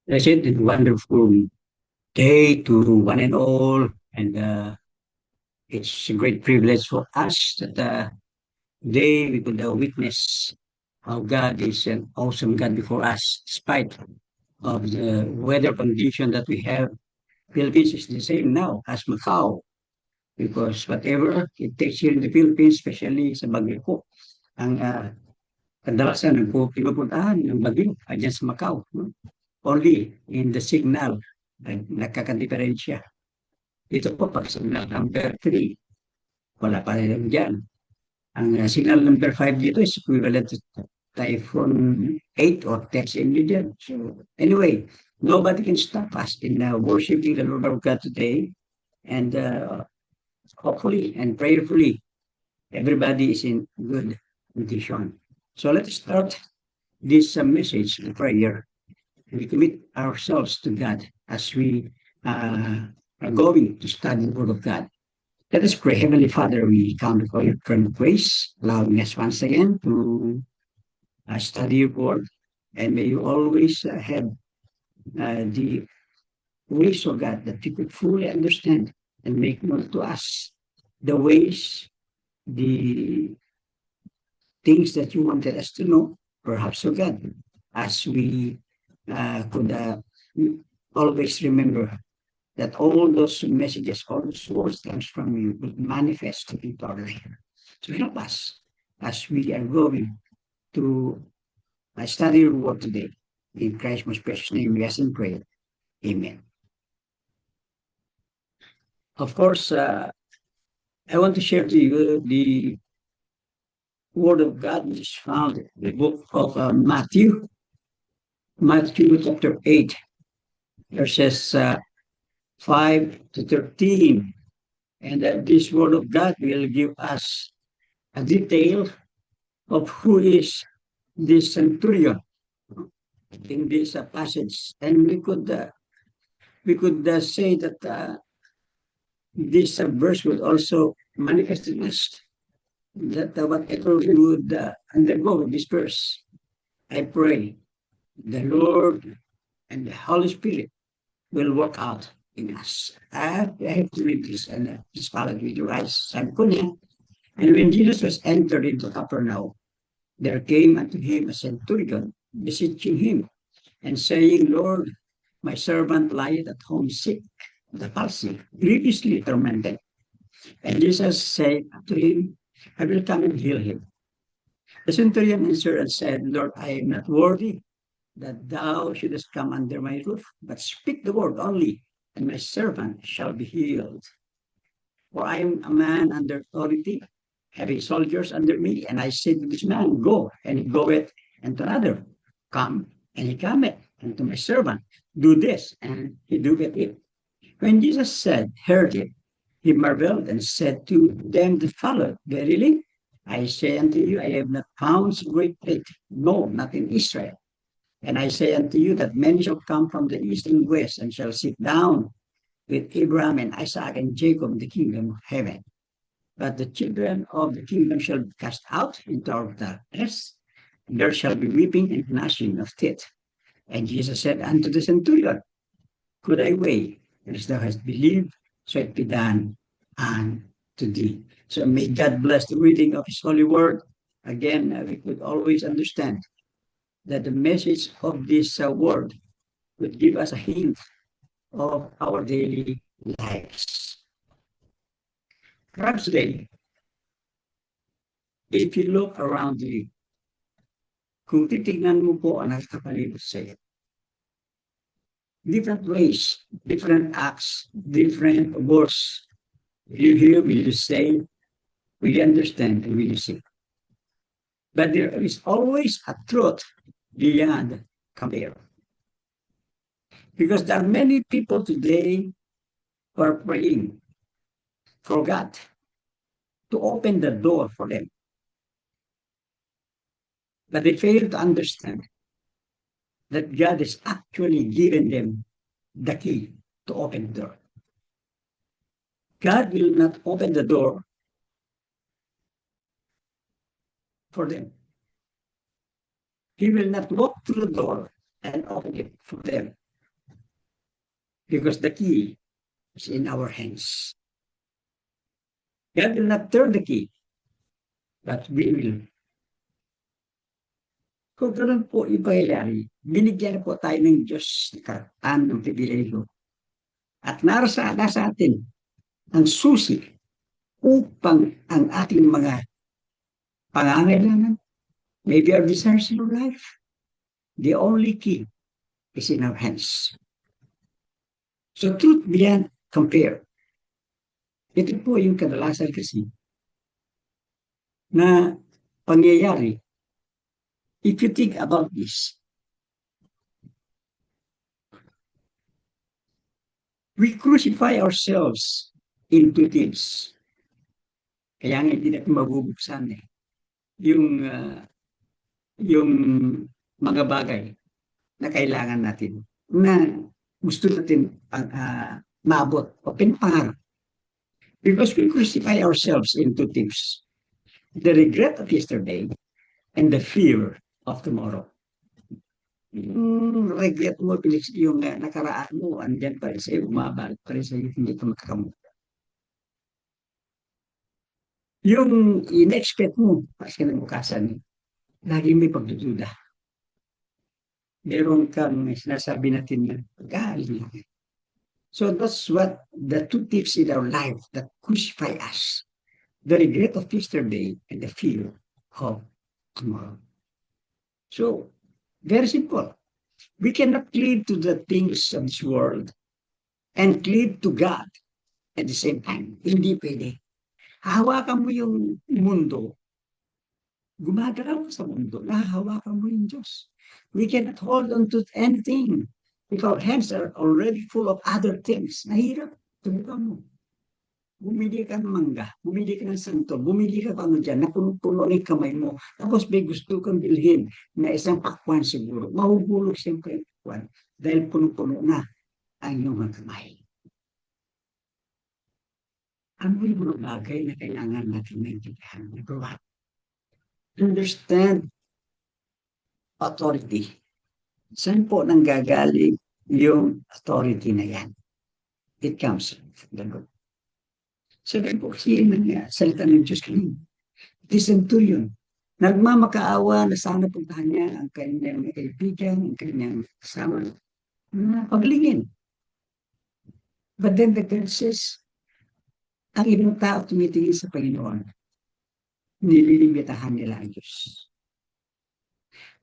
Blessed and wonderful day to one and all. And it's a great privilege for us that today we could witness how God is an awesome God before us, despite of the weather condition that we have. Philippines is the same now as Macau, because whatever it takes here in the Philippines, especially sa Baguio po, ang kadalasan pinupuntahan ng Baguio, dyan sa Macau. No? Only in the signal, nagkakadiferensya. Dito po, pag signal number 3, wala pa rin dyan. Ang signal number 5 dito is equivalent to Typhoon 8 or 10 dyan. So, anyway, nobody can stop us in worshiping the Lord our God today. And hopefully and prayerfully, everybody is in good condition. So let's start this message in prayer. We commit ourselves to God as we are going to study the Word of God. Let us pray. Heavenly Father, we come before your throne of grace, allowing us once again to study your Word. And may you always have the ways of God that we could fully understand and make known to us the ways, the things that you wanted us to know, perhaps, of God, as we could always remember that all those messages, all those words comes from you will manifest into our life. So help us as we are going to study your word today. In Christ's most precious name, we ask and pray. Amen. Of course, I want to share to you the word of God which is found in the book of Matthew chapter 8, verses 5 to 13. And this word of God will give us a detail of who is this centurion in this passage. And we could say that this verse would also manifest in us that whatever we would undergo with this verse, I pray the Lord and the Holy Spirit will work out in us. I have to read this and just follow it with your eyes. Sabi ko niya, and when Jesus was entered into Capernaum, there came unto him a centurion, beseeching him, and saying, Lord, my servant lieth at home sick, the palsy, grievously tormented. And Jesus said to him, I will come and heal him. The centurion answered and said, Lord, I am not worthy that thou shouldest come under my roof, but speak the word only, and my servant shall be healed. For I am a man under authority, having soldiers under me, and I said to this man, Go, and he goeth, and to another, Come, and he cometh, and to my servant, Do this, and he doeth it. When Jesus heard it, he marveled and said to them that followed, Verily, I say unto you, I have not found so great faith, no, not in Israel. And I say unto you that many shall come from the east and west, and shall sit down with Abraham and Isaac and Jacob in the kingdom of heaven. But the children of the kingdom shall be cast out into outer darkness, and there shall be weeping and gnashing of teeth. And Jesus said unto the centurion, Could I wait, as thou hast believed, so it be done unto thee. So may God bless the reading of his holy word. Again, we could always understand that the message of this word would give us a hint of our daily lives. Perhaps today, if you look around you, kung titignan mo po ang nakakapalibot sa iyo, different ways, different acts, different words, will you hear, will you say, will you understand, and will you see? But there is always a truth beyond compare. Because there are many people today who are praying for God to open the door for them. But they fail to understand that God has actually given them the key to open the door. God will not open the door for them. He will not walk through the door and open it for them. because the key is in our hands. God will not turn the key, but we will. Kung ganun po yung pangyayari, binigyan po tayo ng Diyos ng karapatan ng pribileyo. At nasa atin ang susi upang ang ating mga pangangailangan, maybe our desires in life, the only key is in our hands. So truth beyond compare. Ito po yung kadalasan kasi na pangyayari. If you think about this, we crucify ourselves into things. Kaya nga hindi natin mabubuksan yung mga bagay na kailangan natin, na gusto natin maabot o pinapangarap. Because we crucify ourselves into things. The regret of yesterday and the fear of tomorrow. Regret mo, yung nakaraan mo, andyan pa rin sa'yo, umabalik pa rin sa'yo, hindi ka makakamuta. Yung in-expect mo, kasi kinabukasan, lagi may pagdududa. Meron kang sinasabi natin na galing. So that's what the two tips in our life that crucify us. The regret of yesterday and the fear of tomorrow. So, very simple. We cannot cleave to the things of this world and cleave to God at the same time. Hindi pwede. Hahawakan mo yung mundo, gumagalaw sa mundo, nahahawakan mo yung Diyos. We cannot hold on to anything if our hands are already full of other things. Nahirap. Tubukan mo. Bumili ka ng mangga, bumili ka ng santol, bumili ka pa dyan, na puno-puno ng kamay mo. Tapos may gusto kang bilhin na isang pakwan siguro. Mahuhulog siyempre ang pakwan dahil puno-puno na ang iyong kamay. Ano yung mga bagay na kailangan natin maintindihan? Understand authority. Saan po nanggagaling yung authority na yan? It comes from the Lord. Sabi po, siya ng salita ng Diyos kanina. Centurion. Nagmamakaawa na sana puntahan niya ang kanyang kaibigan, ang kanyang kasama. Paglingin. But then the girl says, ang ibang tao tumitingin sa Panginoon. Nililimitahan nila ang Diyos.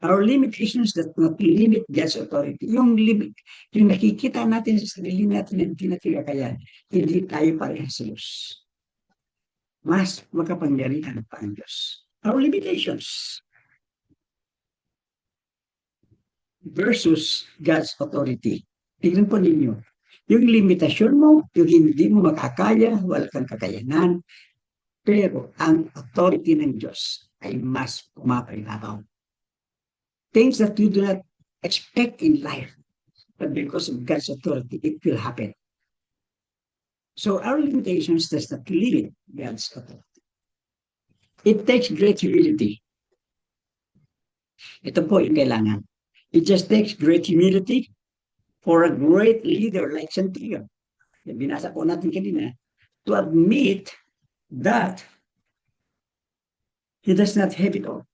Our limitations that not limit God's authority. Yung limit, yung nakikita natin sa sarili natin na hindi natin kakayahan, hindi tayo parehas sa Diyos. Mas makapangyarihan pa ang Diyos. Our limitations versus God's authority. Tingnan po ninyo. Yung limitasyon mo, yung hindi mo makakaya, wala kang kakayanan, pero ang authority ng Diyos ay mas pumapaibabaw. Things that you do not expect in life, but because of God's authority, it will happen. So our limitations does not limit God's authority. It takes great humility. Ito po yung kailangan. It just takes great humility for a great leader like Centurion. Binasa po natin kanina, to admit that he does not have it all.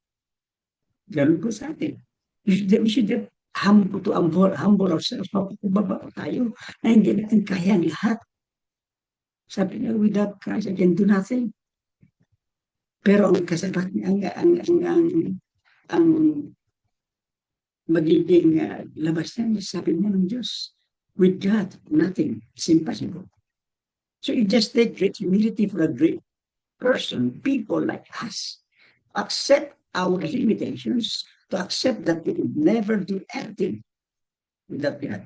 Ganun po sa atin. We should have humble ourselves. Mapapababa tayo na hindi natin kaya ang lahat. Sabi niya, without Christ, I can do nothing. Pero ang kasabat niya, ang magiging labas niya, sabi niya ng Diyos, with God, nothing is impossible. So it just takes great humility for a great person, people like us, accept our limitations, to accept that we would never do anything without God.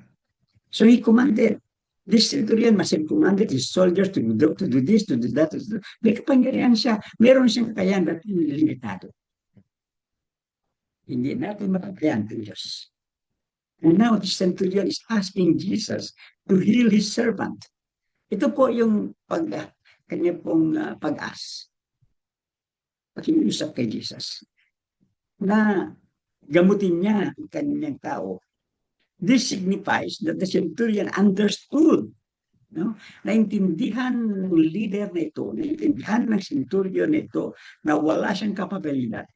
So he commanded, this centurion must have commanded his soldiers to do this, to do that, to do that. May kapangyarihan siya, meron siyang kakayahan na limitado. Hindi natin mapapayaan ng Diyos. And now the centurion is asking Jesus to heal his servant. Ito po yung kanya pong pag-ask. Pakiusap kay Jesus na gamutin niya ang kanyang tao This signifies that the centurion understood, no? Naintindihan ng leader na ito, naintindihan ng centurion na ito na wala siyang kapabilidad.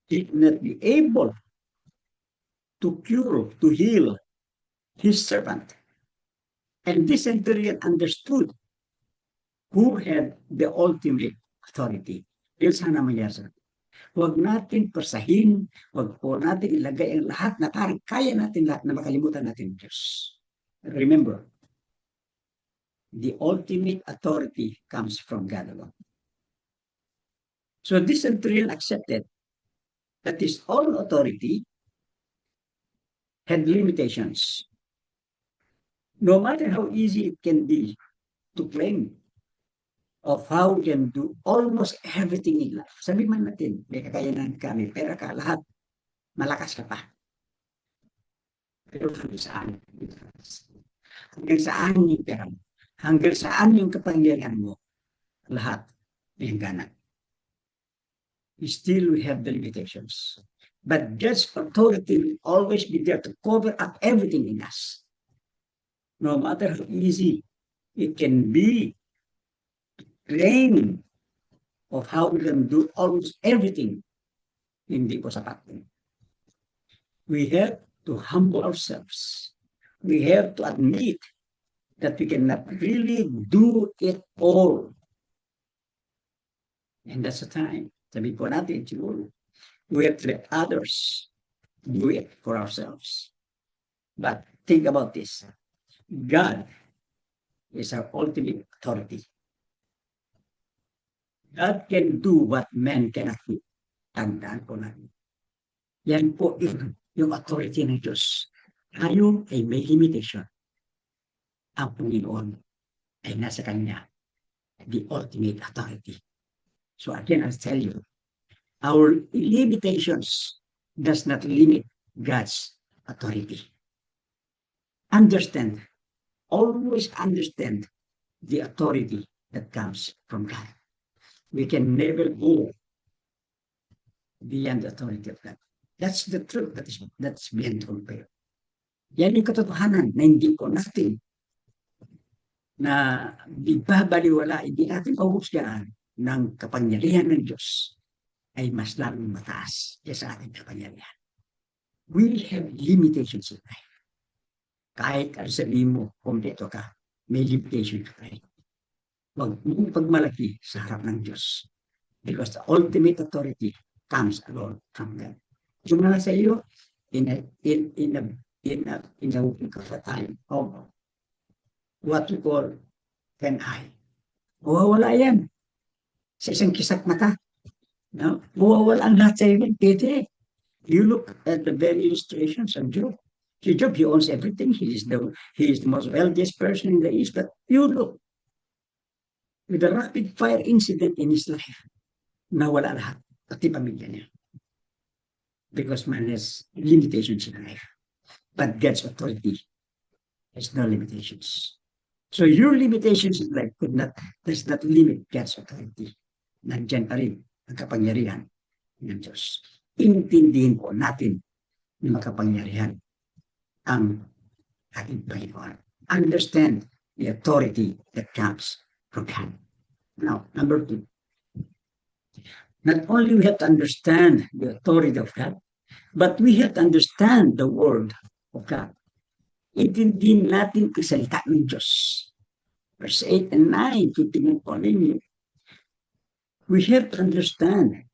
He did not be able to cure, to heal his servant. And this centurion understood who had the ultimate authority. Yun sana mangyari sa atin. Huwag natin persahin, huwag po natin ilagay ang lahat na parang kaya natin lahat na makalimutan natin Diyos. Remember, the ultimate authority comes from God alone. So this centurion accepted that his own authority had limitations. No matter how easy it can be to claim of how we can do almost everything in life. Sabi man natin, may kakayanan kami, pera ka, lahat, malakas ka pa. Pero hanggang saan? Hanggang saan yung pera mo? Hanggang saan yung kapangyarihan mo? Lahat may hangganan. Still we have the limitations. But God's authority will always be there to cover up everything in us. No matter how easy it can be to claim of how we can do almost everything, hindi po sapat. We have to humble ourselves. We have to admit that we cannot really do it all. And that's the time. Sabi po natin, siguro, we have to let others do it for ourselves. But think about this. God is our ultimate authority. God can do what man cannot do. Tandaan po natin. Yan po yung authority ng Diyos. Tayo ay may limitation. Ang Panginoon ay nasa Kanya, the ultimate authority. So again, I'll tell you, our limitations does not limit God's authority. Understand, always understand the authority that comes from God. We can never go beyond the authority of God. That's the truth that's beyond compare. Yan yung katotohanan na hindi po natin na ibabaliwala, hindi natin mahusgahan ng kapangyarihan ng Diyos ay mas lalong mataas sa ating kapangyarihan. We have limitations in life. Kahit sabihin mo, kompleto ka, may limitation ka rin. Huwag mong pagmalaki sa harap ng Diyos. Because the ultimate authority comes alone from God. Yung mga sa iyo, in a week of a time of what we call an eye. Mawawala yan. Sa isang kisak mata. No? Mawawala ang lahat sa iyo. Pwede. You look at the very illustrations of Job. Si Job, he owns everything. He is the most wealthiest person in the East. But you look, with a rapid fire incident in his life, nawala lahat. Pati pamilya niya. Because man has limitations in life. But God's authority has no limitations. So your limitations in life does not limit God's authority. Nandiyan pa rin ang kapangyarihan ng Diyos. Intindihin po natin na makapangyarihan ang ating Panginoon. Understand the authority that comes from God. Now, number 2. Not only we have to understand the authority of God, but we have to understand the word of God. Intindihin natin ang salita ng Diyos. Verse 8 and 9, titingnan po ninyo. We have to understand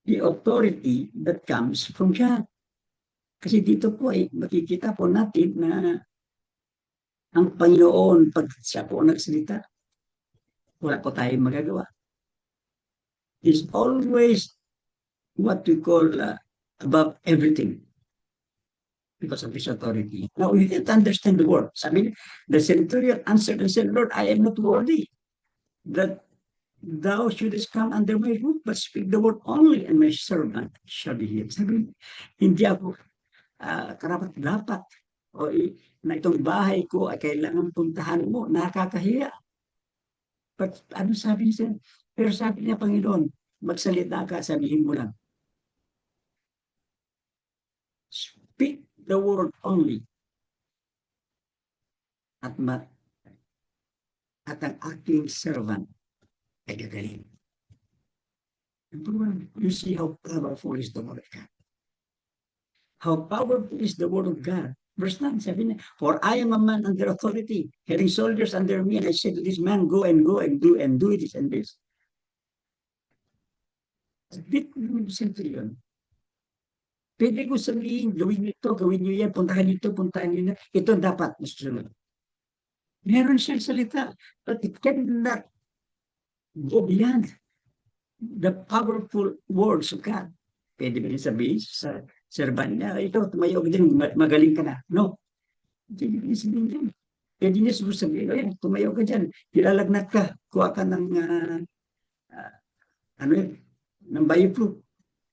the authority that comes from God. Kasi dito po ay makikita po natin na ang Panginoon, pag siya po nagsalita, wala po tayong magagawa. He's always what we call above everything because of his authority. Now, we have to understand the word. Sabi, the centurion answered and said, Lord, I am not worthy that thou shouldest come under my roof, but speak the word only, and my servant shall be healed. Sabi, hindi ako karapat-dapat o na itong bahay ko ay kailangan puntahan mo, nakakahiya. But ano sabi niya? Pero sabi niya, Panginoon, magsalita ka, sabihin mo lang. Speak the word only. At ang aking servant ay gagaling. You see how powerful is the word of God. How powerful is the word of God. Verse 9, sabi niya, for I am a man under authority, having soldiers under me, and I said to this man, go and do this and this. Bit ng centurion. Pwede ko sabihin, gawin niyo yan, puntahan niyo na. Ito dapat susunod. Meron siyang salita, but it cannot go beyond the powerful words of God. Pwede ba sabihin sa servant niya, ito, tumayo ka din, magaling ka na. No. Pwede ba sabihin din. Pwede niya sabihin, tumayo ka dyan, kilalagnat ka, kuha ka ng, ng bioflu.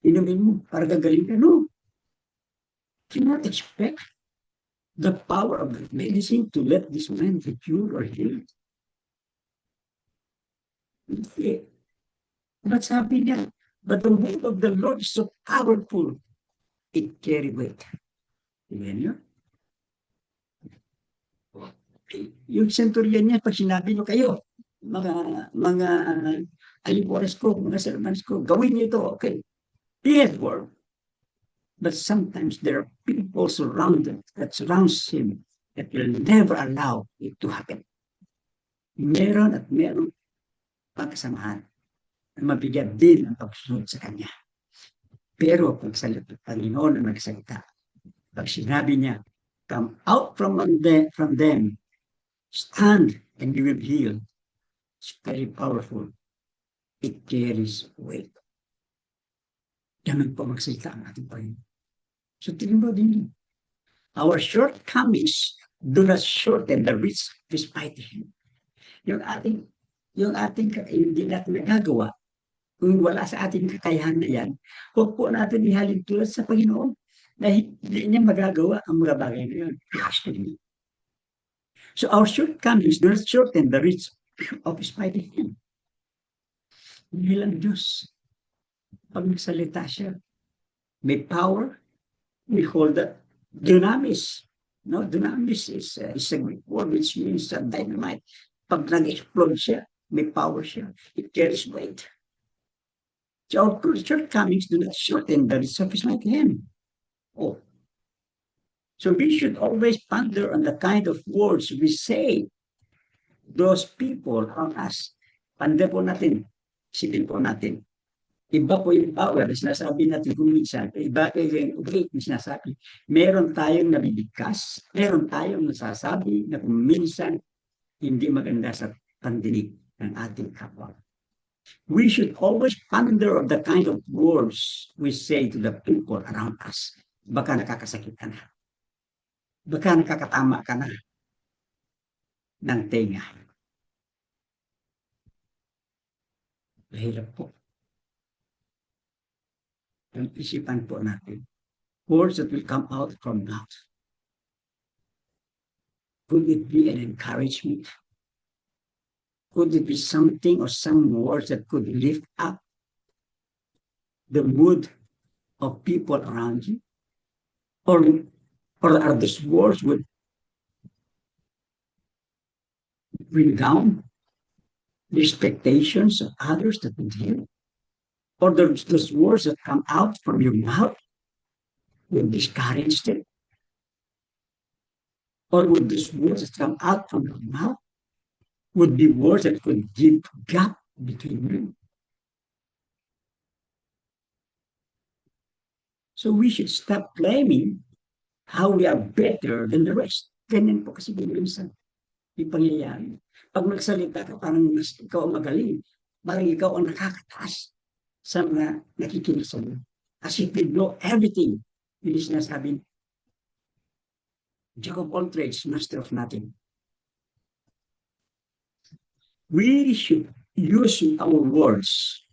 Inumin mo, para gagaling ka. No. Cannot expect the power of the medicine to let this man be cured or healed. Okay. But sabi niya, but the word of the Lord is so powerful, it carry weight. Amen yun? Yung centurion niya, pag sinabi niyo kayo, mga alibuanas ko, mga servants ko, gawin niyo ito, okay. Yes, word. But sometimes there are people that surrounds him that will never allow it to happen. Meron at meron pagkasamahan na mabigat din ang pagsunod sa kanya. Pero pag salita Panginoon ang nagsalita, pag sinabi niya, come out from them, stand and you will heal. It's very powerful. It carries weight. Ganun po magsalita ang ating Panginoon. So tingin mo din, our shortcomings do not shorten the reach of His mighty hand. Yung ating hindi natin nagagawa, kung wala sa ating kakayahan na yan, huwag po natin ihalin tulad sa Panginoon na hindi niya magagawa ang mga bagay na yun. So our shortcomings do not shorten the reach of His mighty hand. Bilang Diyos, pag nagsalita siya, may power. We call that dunamis. No, dunamis is a Greek word which means dynamite. Pag nag-explode siya, may power siya. It carries weight. So our shortcomings do not shorten the reach of His mighty hand. Oh. So we should always ponder on the kind of words we say those people around us. Panda po natin, isipin po natin. Iba po yung power na sinasabi natin kung minsan, iba yung great na sinasabi. Meron tayong nabibigkas, meron tayong nasasabi na kung minsan hindi maganda sa pandinig ng ating kapwa. We should always ponder of the kind of words we say to the people around us. Baka nakakasakit ka na. Baka nakakatama ka na ng tenga. Mahirap po. Ang isipan po natin. Words that will come out from mouth. Could it be an encouragement? Could it be something or some words that could lift up the mood of people around you? Or are these words would bring down the expectations of others that would hear? Or those words that come out from your mouth will discourage them? Or would those words that come out from your mouth would be words that could give gap between you? So we should stop claiming how we are better than the rest. Ganyan po kasi minsan yung pangyayari. Pag magsalita ka, parang ikaw ang magaling. Parang ikaw ang nakakataas sa mga nakikinig sa iyo. As if you know everything. Hindi sinasabi, Jack of all trades, master of nothing. We should use our words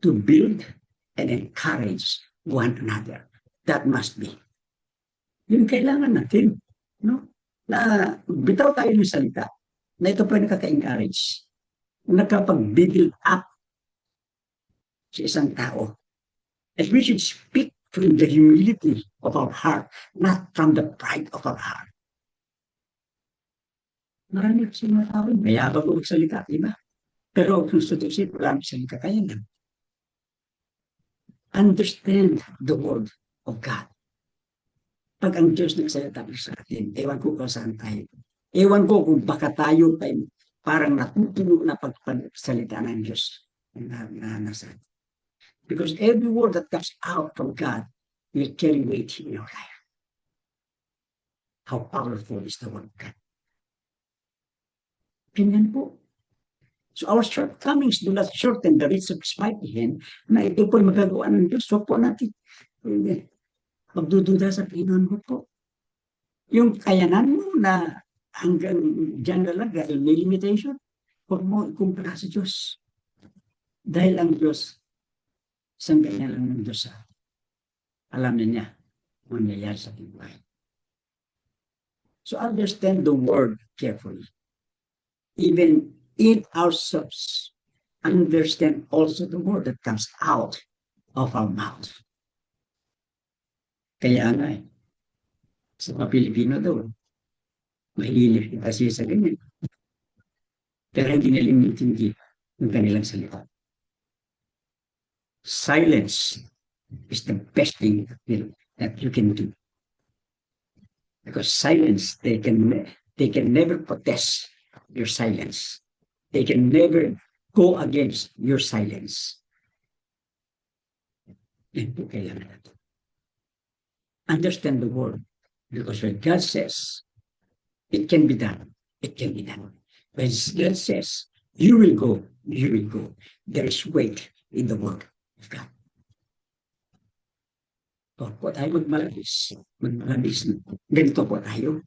to build and encourage one another. That must be. Yung kailangan natin, no? Na bitaw tayo ng salita, na ito po yung nakaka-encourage, nakapag-build up sa isang tao. And we should speak from the humility of our heart, not from the pride of our heart. Marami kasi mga tao, mayabang ko magsalita, di ba? Pero kung tutusin, wala siyang kakayanan. Understand the word of God. Pag ang Diyos nagsalita sa atin, ewan ko kung saan tayo. Ewan ko kung baka tayo ay parang natutunog na pagsalita ng Diyos na nasa. Because every word that comes out from God will carry weight in your life. How powerful is the word of God? Ganyan po. So our shortcomings do not shorten the reach of His mighty hand na ito po magagawa ng Diyos. So po natin magdududa sa Panginoon ko po. Yung kayanan mo na hanggang dyan na lang dahil may limitation, huwag mo ikumpara sa Diyos. Dahil ang Diyos, isang ganyan lang ng Diyos. Alam niya kung nangyayari sa buhay. So understand the word carefully. Even in ourselves, understand also the word that comes out of our mouth. Kaya nga sa mga Pilipino daw, mahilig kasi sa ganyan. Pero hindi nila intindi yung kanilang salita. Silence is the best thing that you can do. Because silence, they can never protest your silence. They can never go against your silence. Yan po kailangan natin. Understand the word. Because when God says, it can be done. It can be done. When God says, you will go, you will go. There is weight in the word of God. So, po tayo magmalabis. Ganito po tayo.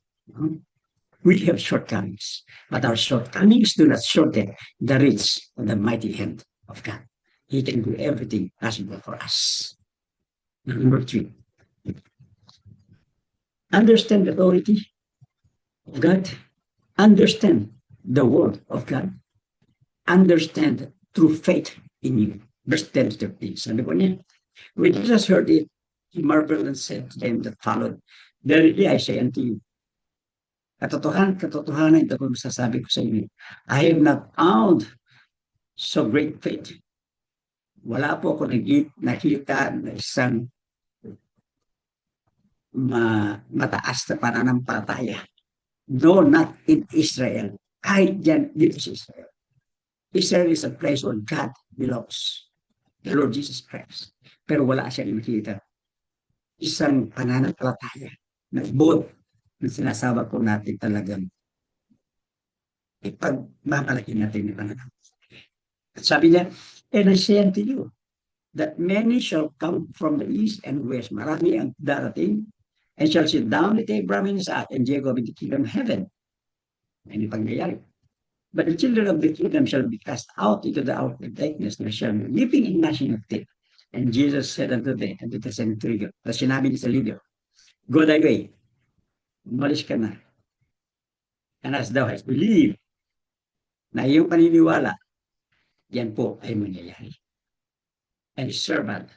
We have shortcomings. But our shortcomings do not shorten the reach of the mighty hand of God. He can do everything possible for us. Number 3. Understand the authority of God. Understand the word of God. Understand through faith in you. Verse 10 to 13. Sabi ko niya, when Jesus heard it, he marveled and said to them that followed, verily I say unto you, katotohanan ito kung masasabi ko sa inyo, I have not found so great faith. Wala po ako nakita na isang mataas na pananampalataya. No, not in Israel. Kahit dyan, dito sa Israel. Israel is a place where God belongs. The Lord Jesus Christ. Pero wala siyang nakita. Isang pananampalataya na both na sinasaba po natin talagang ipagmamalaki natin yung pananampalataya. At sabi niya, and I say unto you, that many shall come from the east and west. Marami ang darating and shall sit down at Abraham and Isaac and Jacob in the kingdom of heaven. May pangyayari. But the children of the kingdom shall be cast out into the outer darkness. There shall be weeping and gnashing of teeth. And Jesus said unto them, and to the centurion, na sinabi niya sa leader, go thy way. Umalis ka na. And as thou hast believed, na iyong paniniwala, yan po ay mangyayari. And his servant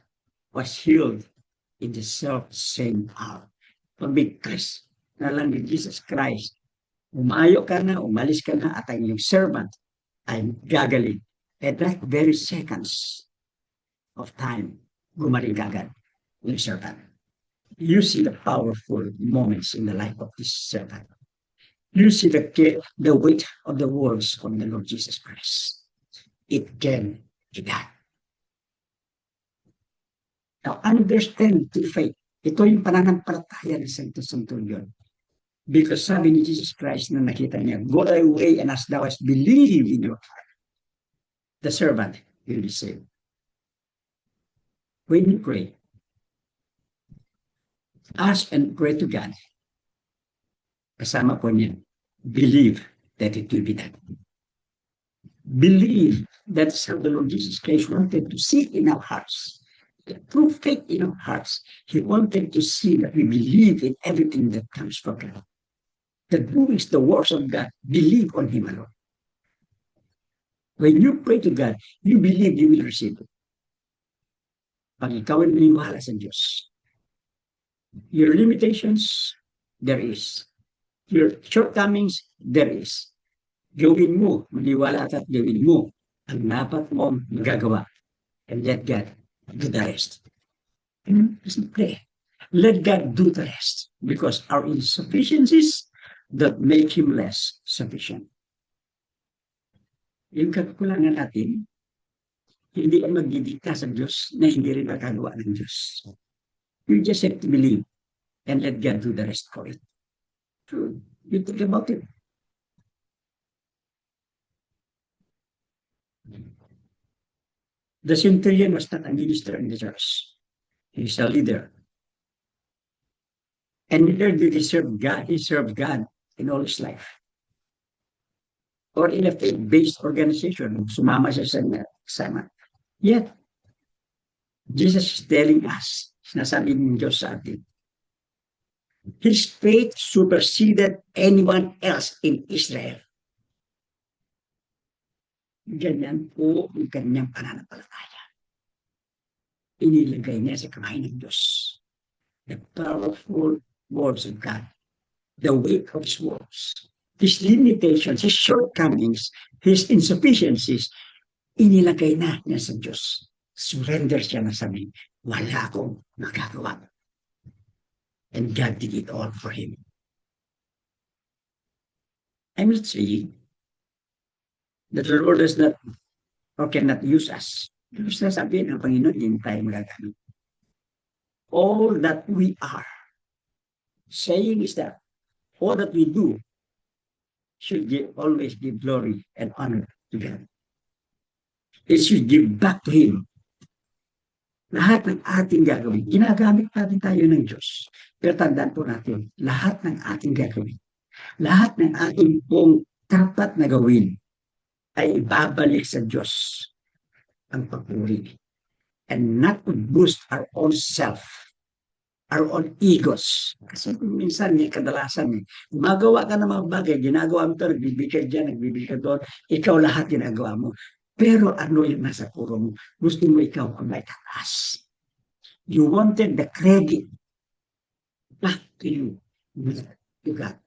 was healed in the self-same hour. Because na lang ni Jesus Christ, umayo ka na, umalis ka na, at ang iyong servant ay gagaling. At that very seconds of time, gumaling agad yung servant. You see the powerful moments in the life of this servant. You see the weight of the words of the Lord Jesus Christ. It can be done. Now, understand the faith. Ito yung pananampalataya ng Santo Centurion. Because sabi ni Jesus Christ na nakita niya, go thy way and as thou hast believed in your heart, the servant will be saved. When you pray, ask and pray to God. Kasama po niya, believe that it will be done. Believe that the Lord Jesus Christ wanted to see in our hearts. Through faith in our hearts, He wanted to see that we believe in everything that comes from God. That doing the works of God, believe on Him alone. When you pray to God, you believe you will receive it. Pag ikaw ay maniwala sa Diyos, Your limitations, there is. Your shortcomings, there is. Gawin mo, maniwala ka at gawin mo ang dapat mong magagawa. And let God do the rest. Just pray. Let God do the rest. Because our insufficiencies that make Him less sufficient. Yung kakulangan natin, hindi ang magdidikta sa Diyos na hindi rin magagawa ng Diyos. You just have to believe and let God do the rest for it. So, you think about it. The centurion was not a minister in the church. He's a leader. And neither did he serve God. He served God in all his life. Or in a faith-based organization, sumama siya sa kasama. Yet, Jesus is telling us, sinasabi ng Diyos sa atin, his faith superseded anyone else in Israel. Ganyan po ang kanyang pananampalataya. Inilagay niya sa kamay ng Diyos. The powerful words of God. The weight of His words. His limitations, His shortcomings, His insufficiencies, inilagay na niya sa Diyos. Surrender siya na sabi, wala akong magagawa. And God did it all for him. I'm not saying that the Lord does not or cannot use us. Gusto na sabihin ng Panginoon, hindi tayo magagamit. All that we are saying is that all that we do should always give glory and honor to God. It should give back to Him. Lahat ng ating gagawin, ginagamit natin tayo ng Diyos. Pero tandaan po natin, lahat ng ating gagawin, lahat ng ating pong dapat na gawin, ay ibabalik sa Diyos ang papuri. And not to boost our own self, our own egos. Kasi minsan, kadalasan, gumagawa ka ng mga bagay, ginagawa mo ito, nagbibigay dyan, nagbibigay doon, ikaw lahat ginagawa mo. Pero ano yung nasa puro mo? Gusto mo ikaw ang may tatas. You wanted the credit back to you, to God.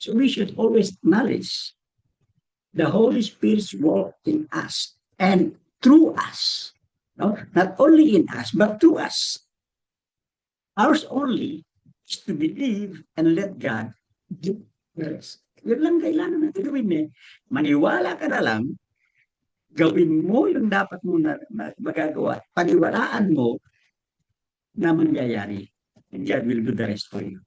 So we should always acknowledge the Holy Spirit's work in us and through us. No? Not only in us, but through us. Ours only is to believe and let God do the rest. Yun lang kailangan natin gawin eh. Maniwala ka na lang, gawin mo yung dapat mo na magagawa. Paniwalaan mo na mangyayari. And God will do the rest for you.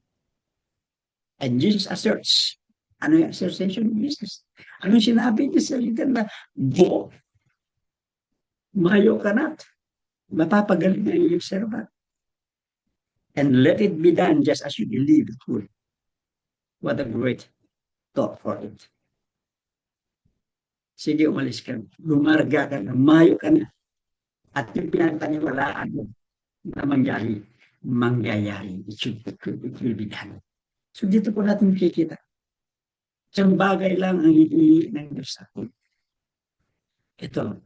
And Jesus asserts, ano yung assertion ng Jesus? Ano sinabi niya sa leader na, go, mayo ka na, mapapagaling na yung servant. And let it be done just as you believe it would. What a great thought for it. Sige, umalis ka. Lumarga ka na, mayo ka na. At yung pinagpaniwalaan mo na mangyayari. It will be done. So dito po natin makikita. Isang bagay lang ang hinihingi ng Diyos sa atin. Ito.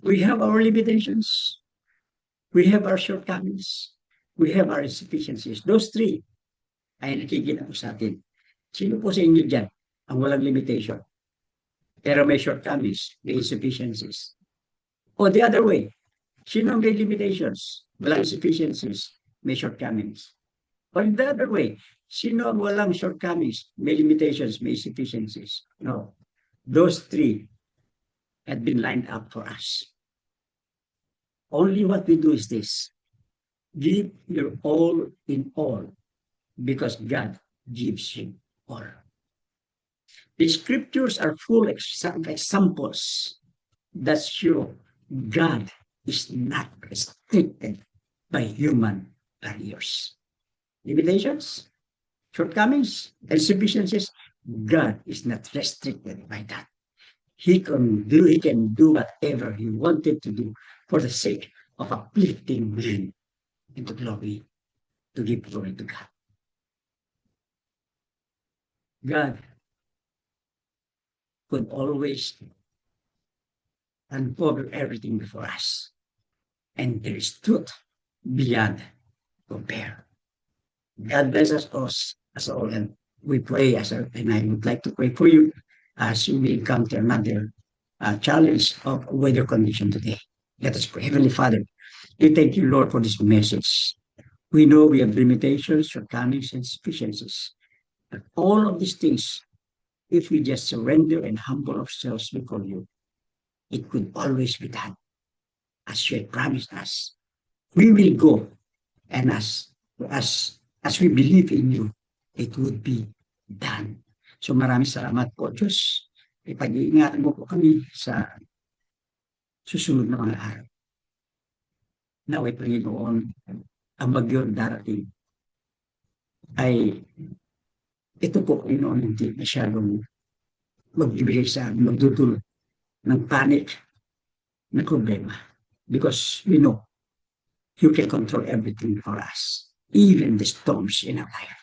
We have our limitations. We have our shortcomings. We have our insufficiencies. Those three ay nakikita po sa atin. Sino po sa inyo dyan ang walang limitation? Pero may shortcomings, may insufficiencies. O the other way, sino may limitations, walang insufficiencies, may shortcomings? Or the other way, sino ang walang shortcomings, may limitations, may insufficiencies? No. Those three had been lined up for us. Only what we do is this. Give your all in all, because God gives you all. The scriptures are full of examples that show God is not restricted by human barriers. Limitations, shortcomings, insufficiencies, God is not restricted by that. He can do whatever he wanted to do for the sake of uplifting man into glory, to give glory to God. God could always unfold everything before us. And there is truth beyond compare. God bless us all, as all, and we pray and I would like to pray for you as we encounter another challenge of weather condition today. Let us pray. Heavenly Father, we thank you, Lord, for this message. We know we have limitations, shortcomings, and sufficiencies. But all of these things, if we just surrender and humble ourselves before you, it could always be done as you had promised us. We will go, and as we believe in you, it would be done. So maraming salamat po, Diyos. Ipag-iingatan mo po kami sa susunod na mga araw. Naway, Panginoon, ang bagyo darating ay ito po, Panginoon, hindi masyadong magbibigay sa amin, magdudulot ng panic na problema. Because we know you can control everything for us, even the storms in our life.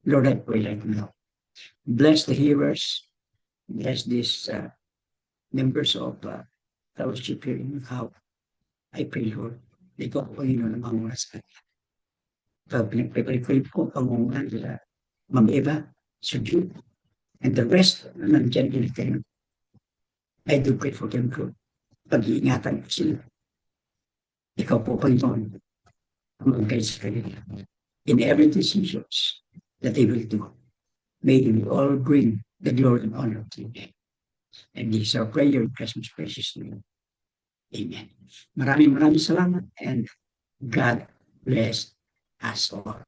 Lord, I pray right now. Bless the hearers, bless these members of fellowship here in Macau. I pray, Lord, ikaw po Panginoon ang manguna sa kanila. Pinagpipray ko pangungunan nila Ma'am Eva, Sir Jude, and the rest na nandyan ulit kayo. I do pray for them, Lord. Pag-iingatan ko sila. Ikaw po, Panginoon, ang mag-guide sa kanila. In every decisions that they will do, may we all bring the glory and honor to you. And this is our prayer in Christmas precious name. Amen. Maraming salamat and God bless us all.